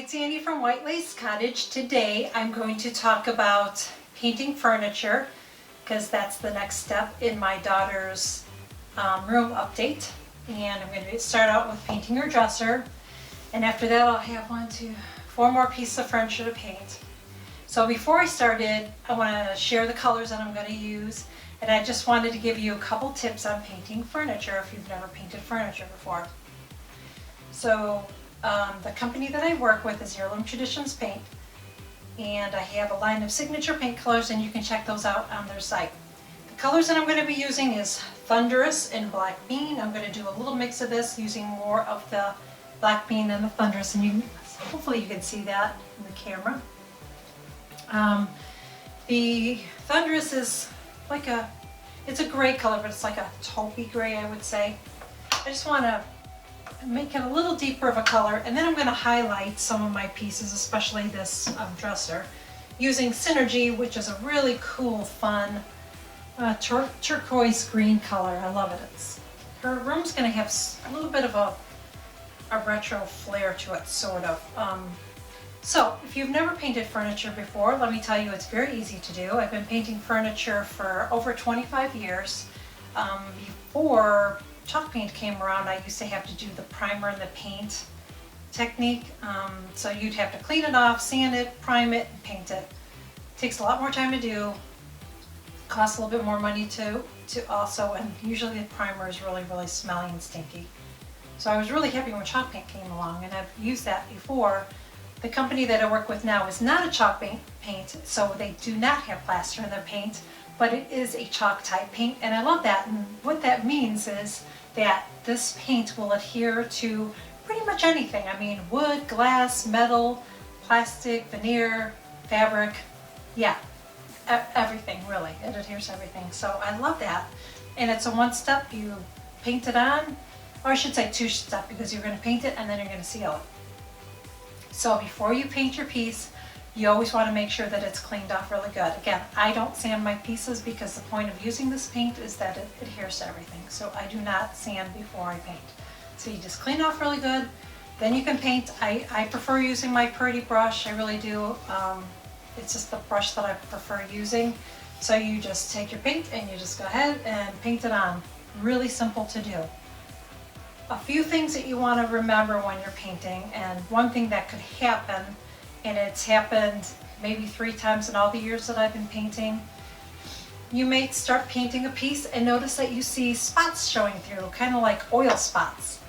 it's Annie from White Lace Cottage. Today I'm going to talk about painting furniture because that's the next step in my daughter's room update. And I'm going to start out with painting her dresser, and after that I'll have 4 more pieces of furniture to paint. So before I started, I want to share the colors that I'm going to use, and I just wanted to give you a couple tips on painting furniture if you've never painted furniture before. So the company that I work with is Heirloom Traditions Paint, and I have a line of signature paint colors, and you can check those out on their site. The colors that I'm going to be using is Thunderous and Black Bean. I'm going to do a little mix of this using more of the Black Bean than the Thunderous, and hopefully you can see that in the camera. The Thunderous is it's a gray color, but it's like a taupey gray, I would say. I just want to make it a little deeper of a color, and then I'm going to highlight some of my pieces, especially this dresser, using Synergy, which is a really cool, fun turquoise green color. I love it. Her room's going to have a little bit of a retro flair to it, sort of. So if you've never painted furniture before, let me tell you, it's very easy to do. I've been painting furniture for over 25 years. Before chalk paint came around, I used to have to do the primer and the paint technique. So you'd have to clean it off, sand it, prime it, and paint it. Takes a lot more time to do, costs a little bit more money to also, and usually the primer is really, really smelly and stinky. So I was really happy when chalk paint came along, and I've used that before. The company that I work with now is not a chalk paint, so they do not have plaster in their paint, but it is a chalk type paint, and I love that. And what that means is that this paint will adhere to pretty much anything. I mean, wood, glass, metal, plastic, veneer, fabric, yeah, everything really. It adheres to everything. So I love that. And it's a one-step. You paint it on, or I should say two-step, because you're going to paint it and then you're going to seal it. So before you paint your piece, you always want to make sure that it's cleaned off really good. Again, I don't sand my pieces because the point of using this paint is that it adheres to everything. So I do not sand before I paint. So you just clean off really good, then you can paint. I prefer using my Purdy brush, I really do. It's just the brush that I prefer using. So you just take your paint and you just go ahead and paint it on. Really simple to do. A few things that you want to remember when you're painting, and one thing that could happen, and it's happened maybe 3 times in all the years that I've been painting. You may start painting a piece and notice that you see spots showing through, kind of like oil spots.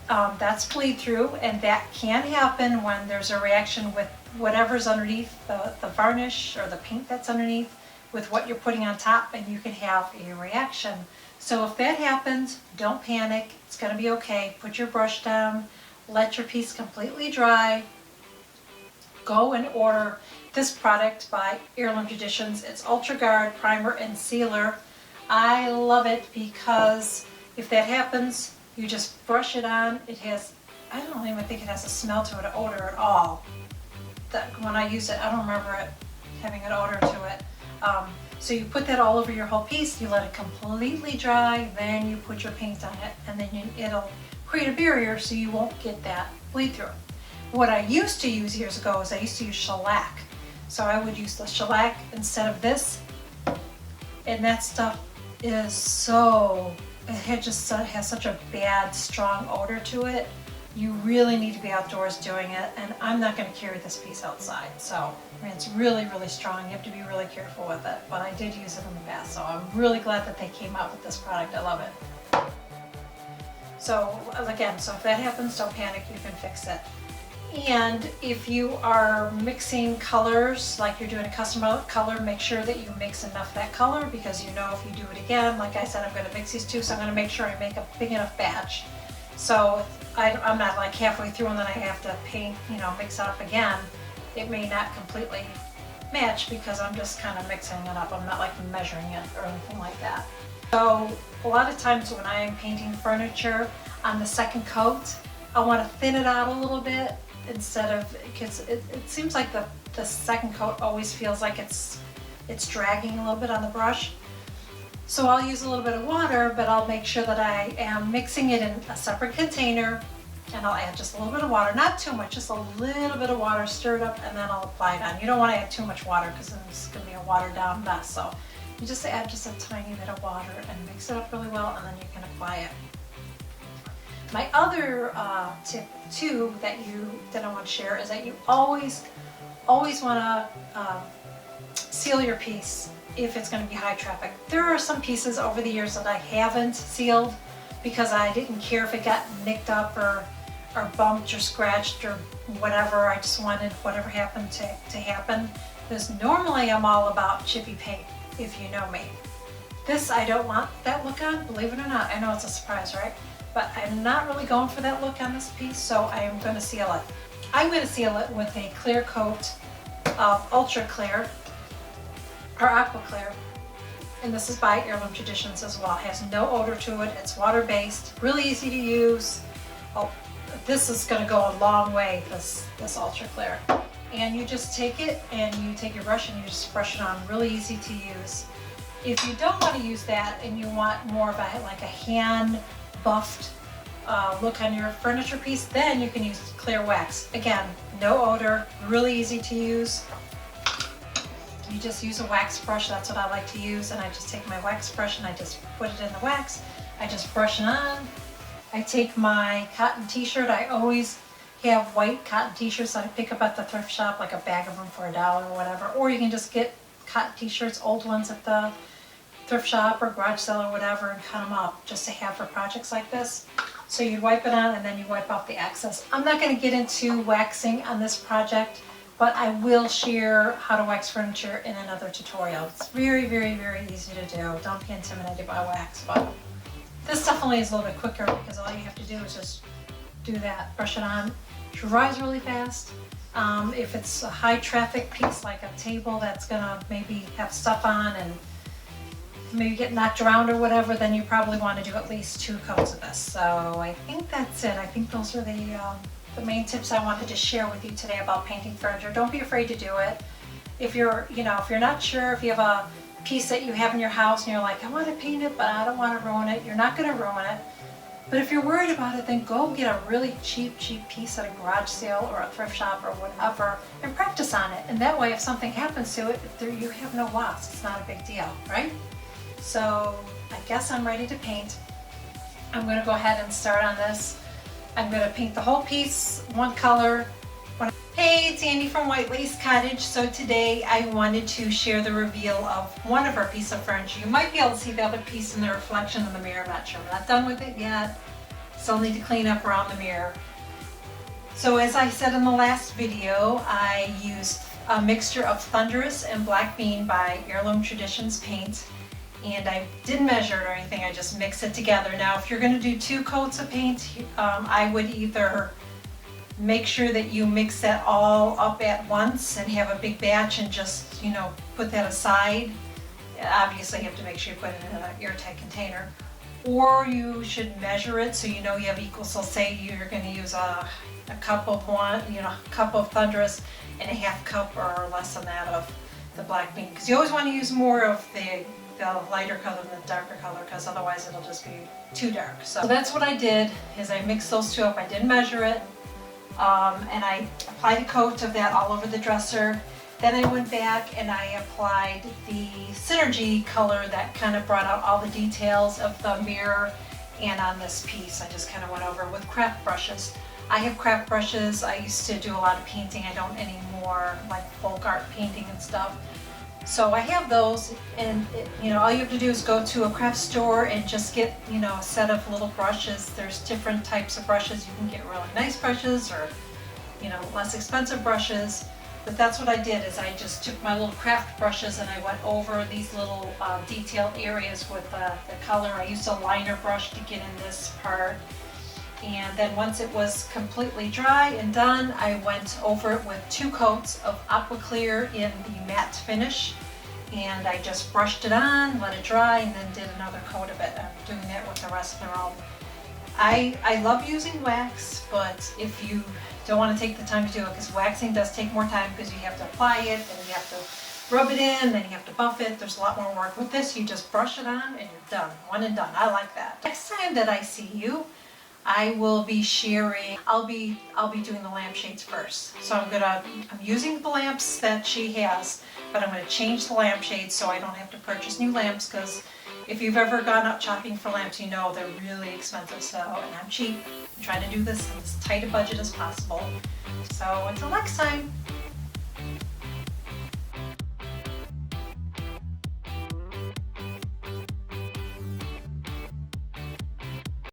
That's bleed through, and that can happen when there's a reaction with whatever's underneath, the varnish or the paint that's underneath with what you're putting on top, and you can have a reaction. So if that happens, don't panic. It's going to be okay. Put your brush down, let your piece completely dry. Go and order this product by Heirloom Traditions. It's Ultra Guard Primer and Sealer. I love it because if that happens, you just brush it on. It has, I don't even think it has a smell to it, an odor at all. When I use it, I don't remember it having an odor to it. So you put that all over your whole piece, you let it completely dry, then you put your paint on it, and then it'll create a barrier so you won't get that bleed through. What I used to use years ago is I used to use shellac. So I would use the shellac instead of this, and that stuff is has such a bad, strong odor to it. You really need to be outdoors doing it, and I'm not going to carry this piece outside. So, I mean, it's really, really strong. You have to be really careful with it, but I did use it in the past, so I'm really glad that they came out with this product. I love it. So, again, so if that happens, don't panic, you can fix it. And if you are mixing colors, like you're doing a custom color, make sure that you mix enough of that color, because you know if you do it again, like I said, I'm going to mix these two, so I'm going to make sure I make a big enough batch. So I'm not like halfway through and then I have to paint, mix it up again. It may not completely match because I'm just kind of mixing it up. I'm not like measuring it or anything like that. So a lot of times when I am painting furniture on the second coat, I want to thin it out a little bit because it seems like the second coat always feels like it's dragging a little bit on the brush. So I'll use a little bit of water, but I'll make sure that I am mixing it in a separate container And I'll add just a little bit of water, not too much, just a little bit of water, stir it up, and then I'll apply it on. You don't want to add too much water because then it's going to be a watered down mess. So you just add just a tiny bit of water and mix it up really well, and then you can apply it. My other tip too that I want to share is that you always want to seal your piece if it's going to be high traffic. There are some pieces over the years that I haven't sealed because I didn't care if it got nicked up or bumped or scratched or whatever. I just wanted whatever happened to happen. Because normally I'm all about chippy paint, if you know me. This I don't want that look on, believe it or not. I know it's a surprise, right? But I'm not really going for that look on this piece, so I am going to seal it. I'm going to seal it with a clear coat of Ultra Clear or Aqua Clear. And this is by Heirloom Traditions as well. It has no odor to it. It's water-based, really easy to use. Oh, this is going to go a long way, this Ultra Clear. And you just take it and you take your brush and you just brush it on, really easy to use. If you don't want to use that and you want more of like a hand buffed look on your furniture piece, then you can use clear wax. Again, no odor, really easy to use. You just use a wax brush, that's what I like to use, and I just take my wax brush and I just put it in the wax. I just brush it on. I take my cotton t-shirt. I always have white cotton t-shirts that I pick up at the thrift shop, like a bag of them for $1 or whatever. Or you can just get cotton t-shirts, old ones at the thrift shop or garage sale or whatever, and cut them up just to have for projects like this. So you wipe it on and then you wipe off the excess. I'm not going to get into waxing on this project, but I will share how to wax furniture in another tutorial. It's very, very, very easy to do. Don't be intimidated by wax, but this definitely is a little bit quicker because all you have to do is just do that, brush it on. It dries really fast. If it's a high traffic piece like a table that's gonna maybe have stuff on and maybe get knocked around or whatever, then you probably want to do at least 2 coats of this. So I think that's it. I think those are the main tips I wanted to share with you today about painting furniture. Don't be afraid to do it. If you're not sure, if you have a piece that you have in your house and you're like, I want to paint it, but I don't want to ruin it, you're not going to ruin it. But if you're worried about it, then go get a really cheap piece at a garage sale or a thrift shop or whatever and practice on it. And that way, if something happens to it, you have no loss. It's not a big deal, right? So I guess I'm ready to paint. I'm going to go ahead and start on this. I'm going to paint the whole piece one color. Hey, it's Andy from White Lace Cottage. So today I wanted to share the reveal of one of our pieces of furniture. You might be able to see the other piece in the reflection in the mirror. I'm not sure. I'm not done with it yet. Still need to clean up around the mirror. So as I said in the last video, I used a mixture of Thunderous and Black Bean by Heirloom Traditions paint. And I didn't measure it or anything, I just mixed it together. Now if you're going to do 2 coats of paint, I would either make sure that you mix that all up at once and have a big batch and just, put that aside. Obviously you have to make sure you put it in an airtight container. Or you should measure it so you know you have equal. So say you're going to use a cup of cup of Thunderous and a half cup or less than that of the Black Bean. Because you always want to use more of the lighter color than the darker color, because otherwise it'll just be too dark. So that's what I did, is I mixed those 2 up. I didn't measure it, and I applied a coat of that all over the dresser. Then I went back and I applied the Synergy color that kind of brought out all the details of the mirror and on this piece. I just kind of went over with craft brushes. I have craft brushes. I used to do a lot of painting. I don't anymore, like folk art painting and stuff. So I have those, and all you have to do is go to a craft store and just get a set of little brushes. There's different types of brushes. You can get really nice brushes or less expensive brushes. But that's what I did, is I just took my little craft brushes and I went over these little detailed areas with the color. I used a liner brush to get in this part. And then once it was completely dry and done, I went over it with 2 coats of Aqua Clear in the matte finish. And I just brushed it on, let it dry, and then did another coat of it. I'm doing that with the rest of the room. I love using wax, but if you don't want to take the time to do it, because waxing does take more time because you have to apply it, and you have to rub it in, then you have to buff it. There's a lot more work. With this, you just brush it on and you're done. One and done. I like that. Next time that I see you, I will be sharing, I'll be doing the lampshades first. So I'm using the lamps that she has, but I'm gonna change the lampshades so I don't have to purchase new lamps, because if you've ever gone out shopping for lamps, you know they're really expensive. So, and I'm cheap. I'm trying to do this in as tight a budget as possible. So until next time.